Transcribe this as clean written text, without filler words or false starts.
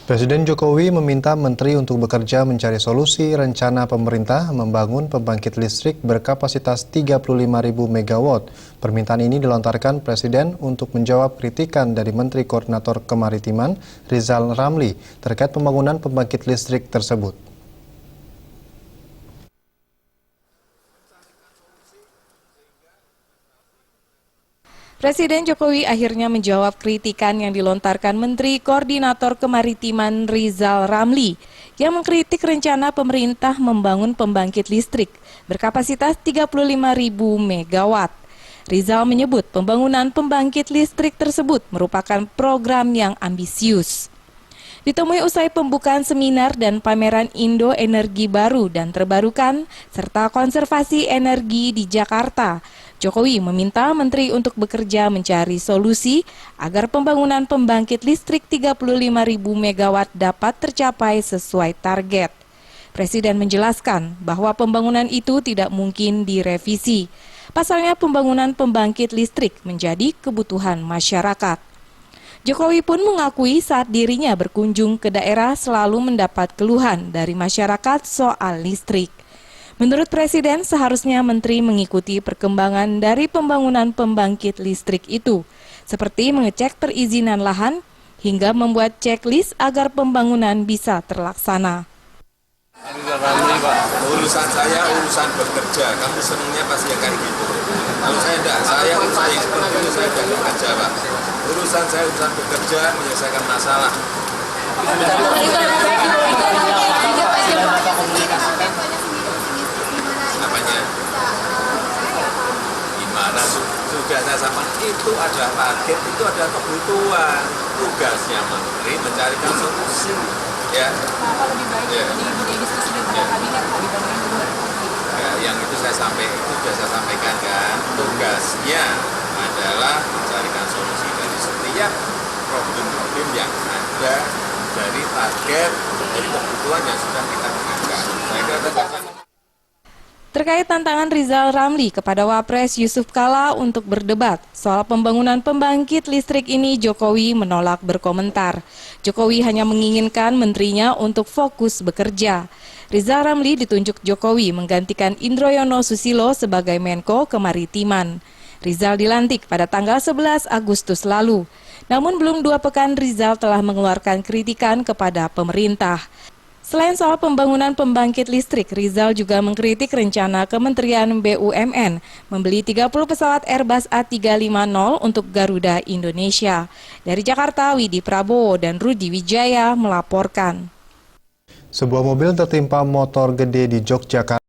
Presiden Jokowi meminta menteri untuk bekerja mencari solusi rencana pemerintah membangun pembangkit listrik berkapasitas 35.000 MW. Permintaan ini dilontarkan Presiden untuk menjawab kritikan dari Menteri Koordinator Kemaritiman Rizal Ramli terkait pembangunan pembangkit listrik tersebut. Presiden Jokowi akhirnya menjawab kritikan yang dilontarkan Menteri Koordinator Kemaritiman Rizal Ramli yang mengkritik rencana pemerintah membangun pembangkit listrik berkapasitas 35.000 MW. Rizal menyebut pembangunan pembangkit listrik tersebut merupakan program yang ambisius. Ditemui usai pembukaan seminar dan pameran Indo Energi Baru dan Terbarukan serta konservasi energi di Jakarta, Jokowi meminta menteri untuk bekerja mencari solusi agar pembangunan pembangkit listrik 35.000 MW dapat tercapai sesuai target. Presiden menjelaskan bahwa pembangunan itu tidak mungkin direvisi. Pasalnya pembangunan pembangkit listrik menjadi kebutuhan masyarakat. Jokowi pun mengakui saat dirinya berkunjung ke daerah selalu mendapat keluhan dari masyarakat soal listrik. Menurut Presiden, seharusnya Menteri mengikuti perkembangan dari pembangunan pembangkit listrik itu, seperti mengecek perizinan lahan hingga membuat checklist agar pembangunan bisa terlaksana. Urusan saya, urusan bekerja. Kamu senangnya pasti kayak gitu. Kalau saya enggak, saya seperti itu, saya enggak bekerja, Pak. Urusan saya, urusan bekerja, menyelesaikan masalah. Apanya? Gimana? Sudah saya sampaikan, itu ada target, itu ada kebutuhan. Tugasnya menteri mencarikan solusi. Ya. Apa lebih baik didiskusi dengan kabinet dibanding gubernur? Ya, yang itu saya sampaikan kan, tugasnya adalah mencarikan solusi dari setiap problem-problem yang ada dari target, dari kebutuhan yang sudah kita gunakan. Saya kira tugasnya. Terkait tantangan Rizal Ramli kepada Wapres Yusuf Kala untuk berdebat soal pembangunan pembangkit listrik ini, Jokowi menolak berkomentar. Jokowi hanya menginginkan menterinya untuk fokus bekerja. Rizal Ramli ditunjuk Jokowi menggantikan Indroyono Susilo sebagai Menko Kemaritiman. Rizal dilantik pada tanggal 11 Agustus lalu. Namun belum 2 pekan Rizal telah mengeluarkan kritikan kepada pemerintah. Selain soal pembangunan pembangkit listrik, Rizal juga mengkritik rencana Kementerian BUMN membeli 30 pesawat Airbus A350 untuk Garuda Indonesia. Dari Jakarta, Widi Prabowo dan Rudi Wijaya melaporkan. Sebuah mobil tertimpa motor gede di Yogyakarta.